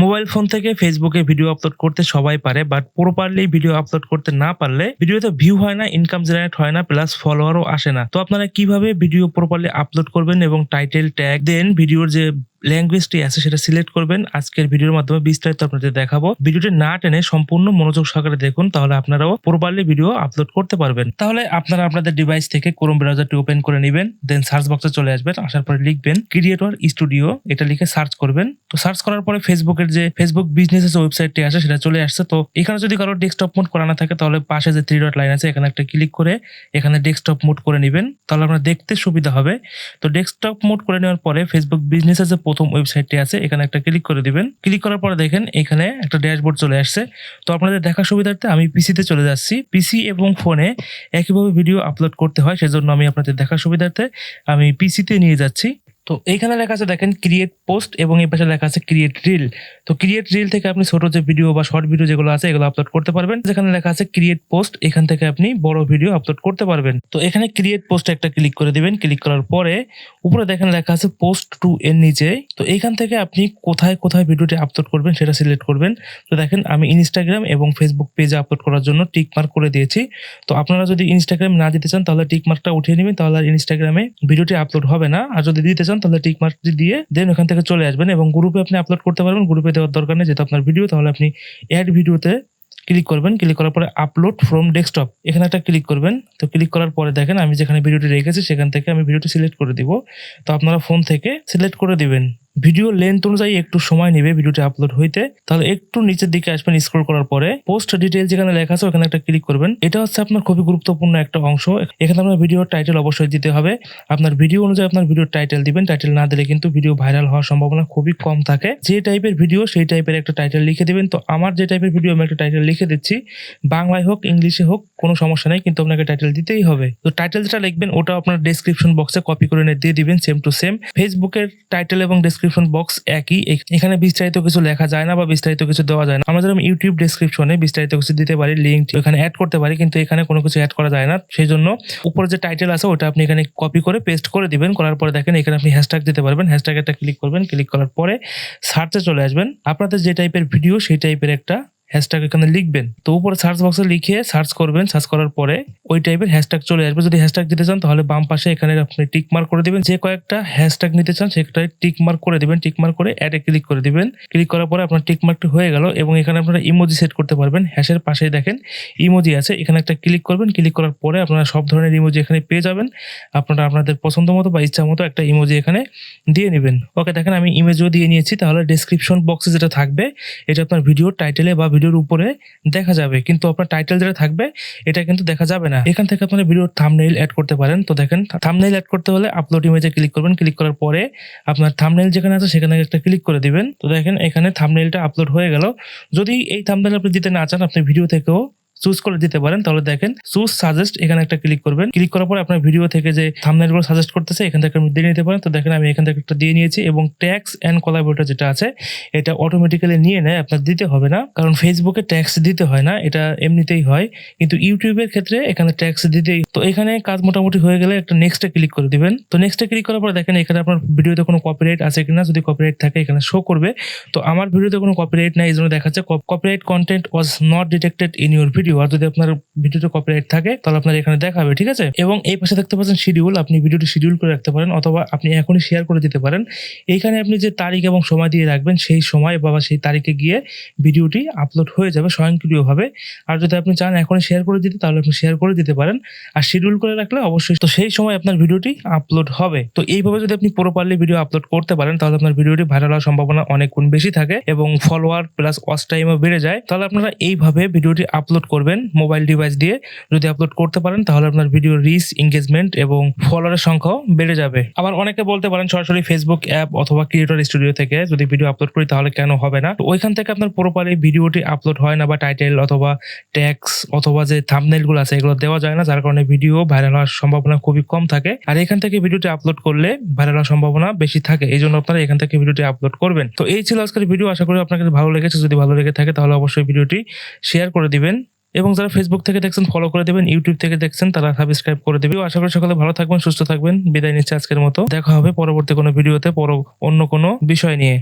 Mobile phone থেকে ফেসবুকে video upload করতে সবাই পারে, বাট প্রপারলি ভিডিও আপলোড করতে না পারলে ভিডিওতে ভিউ হয় না, ইনকাম জেনারেট হয় না, প্লাস ফলোয়ারও আসে না। তো আপনারা কিভাবে ভিডিও প্রপারলি আপলোড করবেন এবং টাইটেল ট্যাগ দেন ভিডিওর যে ল্যাঙ্গুয়েজটি আছে সেটা সিলেক্ট করবেন, আজকের ভিডিওর মাধ্যমে বিস্তারিত আপনাদের দেখাবো। ভিডিওটি না টেনে সম্পূর্ণ মনোযোগ সহকারে দেখুন, তাহলে আপনারাও প্রপারলি ভিডিও আপলোড করতে পারবেন। তাহলে আপনারা আপনাদের ডিভাইস থেকে ক্রোম ব্রাউজারটি ওপেন করে নেবেন, দেন সার্চ বক্সে চলে আসবেন। আসার পরে লিখবেন ক্রিয়েটর স্টুডিও, এটা লিখে সার্চ করবেন। তো সার্চ করার পরে ফেসবুকের যে ফেসবুক বিজনেস ওয়েবসাইটটি আছে সেটা চলে আসছে। তো এখানে যদি কারো ডেস্কটপ মোড করা না থাকে তাহলে পাশে যে 3 ডট লাইন আছে এখানে একটা ক্লিক করে এখানে ডেস্কটপ মোড করে নেবেন, তাহলে আপনার দেখতে সুবিধা হবে। তো ডেস্কটপ মোড করে নেওয়ার পরে ফেসবুক বিজনেসের যে প্রথম ওয়েবসাইটটি আছে এখানে একটা ক্লিক করে দিবেন। ক্লিক করার পরে দেখেন এখানে একটা ড্যাশবোর্ড চলে আসছে। তো আপনাদের দেখার সুবিধার্থে আমি পিসিতে চলে যাচ্ছি। পিসি এবং ফোনে একইভাবে ভিডিও আপলোড করতে হয়, সেজন্য আমি আপনাদের দেখার সুবিধার্থে আমি পিসিতে নিয়ে যাচ্ছি। তো এইখানে লেখা আছে দেখেন ক্রিয়েট পোস্ট এবং এই পাশে লেখা আছে ক্রিয়েট রিল। তো ক্রিয়েট রিল থেকে আপনি ছোট যে ভিডিও বা শর্ট ভিডিও যেগুলো আছে এগুলো আপলোড করতে পারবেন। যেখানে লেখা আছে ক্রিয়েট পোস্ট, এখান থেকে আপনি বড় ভিডিও আপলোড করতে পারবেন। তো এখানে ক্রিয়েট পোস্ট একটা ক্লিক করে দিবেন। ক্লিক করার পরে উপরে দেখেন লেখা আছে পোস্ট টু এর নিচে। তো এখান থেকে আপনি কোথায় কোথায় ভিডিওটি আপলোড করবেন সেটা সিলেক্ট করবেন। তো দেখেন আমি ইনস্টাগ্রাম এবং ফেসবুক পেজে আপলোড করার জন্য টিক মার্ক করে দিয়েছি। তো আপনারা যদি ইনস্টাগ্রাম না দিতে চান তাহলে টিক মার্কটা উঠিয়ে নেবেন, তাহলে আর ইনস্টাগ্রামে ভিডিওটি আপলোড হবে না। আর যদি দিতে চান তাহলে টিক মার্ক দিয়ে দেন ওখান থেকে চলে আসবেন এবং গ্রুপে আপনি আপলোড করতে পারবেন। গ্রুপে দেওয়ার দরকার নেই, যেহেতু আপনার ভিডিও, তাহলে আপনি অ্যাড ভিডিওতে ক্লিক করবেন। ক্লিক করার পরে আপলোড ফ্রম ডেস্কটপ এখানে একটা ক্লিক করবেন। তো ক্লিক করার পরে দেখেন আমি যেখানে ভিডিওটি রেখেছি সেখান থেকে আমি ভিডিওটি সিলেক্ট করে দিব। তো আপনারা ফোন থেকে সিলেক্ট করে দিবেন। ভিডিও লেন্থ অনুযায়ী একটু সময় নেবে ভিডিওটি আপলোড হইতে, তাহলে একটু নিচের দিকে আসবেন। স্ক্রল করার পরে পোস্ট ডিটেইল যেখানে লেখা আছে ওখানে একটা ক্লিক করবেন। এটা হচ্ছে আপনার খুবই গুরুত্বপূর্ণ একটা অংশ। এখানে আপনার ভিডিওর টাইটেল অবশ্যই দিতে হবে। আপনার ভিডিও অনুযায়ী আপনার ভিডিওর টাইটেল দিবেন। টাইটেল না দিলে কিন্তু ভিডিও ভাইরাল হওয়ার সম্ভাবনা খুবই কম থাকে। যে টাইপের ভিডিও সেই টাইপের একটা টাইটেল লিখে দিবেন। তো আমার যে টাইপের ভিডিও আমি একটা টাইটেল লিখে দিচ্ছি, বাংলায় হোক ইংলিশে হোক কোনো সমস্যা নেই, কিন্তু আপনাকে টাইটেল দিতেই হবে। তো টাইটেল যেটা লিখবেন ওটা আপনার ডেসক্রিপশন বক্সে কপি করে নিয়ে দিয়ে দিবেন সেম টু সেম। ফেসবুকের টাইটেল এবং ডেসক্রিপশন বক্স একই, এখানে বিস্তারিত কিছু লেখা যায় না বা বিস্তারিত কিছু দেওয়া যায় না। আমরা যেরকম ইউটিউব ডেসক্রিপশনে বিস্তারিত কিছু দিতে পারি, লিঙ্ক এখানে অ্যাড করতে পারি, কিন্তু এখানে কোনো কিছু অ্যাড করা যায় না। সেই জন্য উপরে যে টাইটেল আছে ওটা আপনি এখানে কপি করে পেস্ট করে দিবেন। করার পরে দেখেন এখানে আপনি হ্যাশট্যাগ দিতে পারবেন। হ্যাশট্যাগ একটা ক্লিক করবেন। ক্লিক করার পরে সার্চে চলে আসবেন। আপনাদের যে টাইপের ভিডিও সেই টাইপের একটা হ্যাশট্যাগ এখানে লিখবেন। তো উপরে সার্চ বক্সে লিখে সার্চ করবেন। সার্চ করার পরে ওই টাইপের হ্যাশট্যাগ চলে আসবে। যদি হ্যাশট্যাগ দিতে চান তাহলে বাম পাশে এখানে আপনি টিক মার্ক করে দিবেন। যে কয়েকটা হ্যাশট্যাগ নিতে চান সেটাই টিক মার্ক করে দিবেন। টিক মার্ক করে অ্যাডে ক্লিক করে দিবেন। ক্লিক করার পরে আপনার টিক মার্কটি হয়ে গেল এবং এখানে আপনারা ইমোজি সেট করতে পারবেন। হ্যাশের পাশেই দেখেন ইমোজি আছে, এখানে একটা ক্লিক করবেন। ক্লিক করার পরে আপনারা সব ধরনের ইমোজি এখানে পেয়ে যাবেন। আপনারা আপনাদের পছন্দ মতো বা ইচ্ছা মতো একটা ইমোজি এখানে দিয়ে নেবেন। ওকে, দেখেন আমি ইমেজও দিয়ে নিয়েছি। তাহলে ডেসক্রিপশন বক্সে যেটা থাকবে এটা আপনার ভিডিওর টাইটেলে বা ভিডিওর উপরে দেখা যাবে, কিন্তু আপনার টাইটেল যেটা থাকবে এটা কিন্তু দেখা যাবে না। এখান থেকে আপনারা ভিডিওর থাম্বনেইল অ্যাড করতে পারেন। তো দেখেন থাম্বনেইল অ্যাড করতে হলে আপলোড ইমেজে ক্লিক করবেন। ক্লিক করার পরে আপনার থাম্বনেইল যেখানে আছে সেখানে একটা ক্লিক করে দিবেন। তো দেখেন এখানে থাম্বনেইলটা আপলোড হয়ে গেল। যদি এই থাম্বনেইল আপনি দিতে না চান আপনি ভিডিও থেকেও চুজ করে দিতে পারেন। তাহলে দেখেন চুজ সাজেস্ট এখানে একটা ক্লিক করবেন। ক্লিক করার পরে আপনার ভিডিও থেকে যে থাম্বনেইলগুলো সাজেস্ট করতেছে এখান থেকে আপনি দিয়ে নিতে পারেন। তো দেখেন আমি এখান থেকে একটা দিয়ে নিয়েছি এবং ট্যাক্স এন্ড কোলাবরেটর যেটা আছে এটা অটোমেটিক্যালি নিয়ে নেয়, আপনার দিতে হবে না, কারণ ফেসবুকে ট্যাক্স দিতে হয় না, এটা এমনিতেই হয়, কিন্তু ইউটিউবের ক্ষেত্রে এখানে ট্যাক্স দিতেই। তো এখানে কাজ মোটামুটি হয়ে গেলে একটা নেক্সটে ক্লিক করে দিবেন। তো নেক্সটে ক্লিক করার পরে দেখেন এখানে আপনার ভিডিওতে কোনো কপিরাইট আছে কিনা, যদি কপিরাইট থাকে এখানে শো করবে। তো আমার ভিডিওতে কোনো কপিরাইট নাই, এই জন্য দেখাচ্ছে copyright content was not detected in your video. আর যদি আপনার ভিডিওতে কপিরাইট থাকে তাহলে আপনার এখানে দেখাবে, ঠিক আছে। এবং এই পাশে দেখতে পাচ্ছেন শিডিউল, আপনি ভিডিওটি শিডিউল করে রাখতে পারেন অথবা আপনি এখনই শেয়ার করে দিতে পারেন। এইখানে আপনি যে তারিখ এবং সময় দিয়ে রাখবেন সেই সময় বা সেই তারিখে গিয়ে ভিডিওটি আপলোড হয়ে যাবে স্বয়ংক্রিয়ভাবে। আর যদি আপনি চান এখনই শেয়ার করে দিতে তাহলে আপনি শেয়ার করে দিতে পারেন। আর শিডিউল করে রাখলে অবশ্যই তো সেই সময় আপনার ভিডিওটি আপলোড হবে। তো এইভাবে যদি আপনি প্রপারলি ভিডিও আপলোড করতে পারেন তাহলে আপনার ভিডিওটি ভাইরাল হওয়ার সম্ভাবনা অনেক গুণ বেশি থাকে এবং ফলোয়ার প্লাস ওয়াচ টাইমও বেড়ে যায়। তাহলে আপনারা এইভাবে ভিডিওটি আপলোড করবেন মোবাইল ডিভাইস দিয়ে। যদি আপলোড করতে পারেন তাহলে আপনার ভিডিও রিচ, এঙ্গেজমেন্ট এবং ফলোয়ারের সংখ্যাও বেড়ে যাবে। আবার অনেকে বলতে পারেন সরাসরি ফেসবুক অ্যাপ অথবা ক্রিয়েটর স্টুডিও থেকে যদি ভিডিও আপলোড করি তাহলে কেন হবে না। তো ওইখান থেকে আপনার প্রপারলি ভিডিওটি আপলোড হয় না বা টাইটেল অথবা ট্যাক্স অথবা যে থাম্বনেইল গুলো আছে এগুলো দেওয়া যায় না, যার কারণে ভিডিও ভাইরাল হওয়ার সম্ভাবনা খুবই কম থাকে। আর এখান থেকে ভিডিওটি আপলোড করলে ভাইরাল হওয়ার সম্ভাবনা বেশি থাকে, এই জন্য আপনারা এখান থেকে ভিডিওটি আপলোড করবেন। তো এই ছিল আজকের ভিডিও, আশা করি আপনার কাছে ভালো লেগেছে। যদি ভালো লেগে থাকে তাহলে অবশ্যই ভিডিওটি শেয়ার করে দিবেন এবং যারা ফেসবুক থেকে দেখছেন ফলো করে দেবেন, ইউটিউব থেকে দেখছেন তারা সাবস্ক্রাইব করে দেবেন। আশা করি সকলে ভালো থাকবেন, সুস্থ থাকবেন। বিদায় নিচ্ছি আজকের মতো। দেখা হবে পরবর্তী কোনো ভিডিওতে অন্য কোনো বিষয় নিয়ে।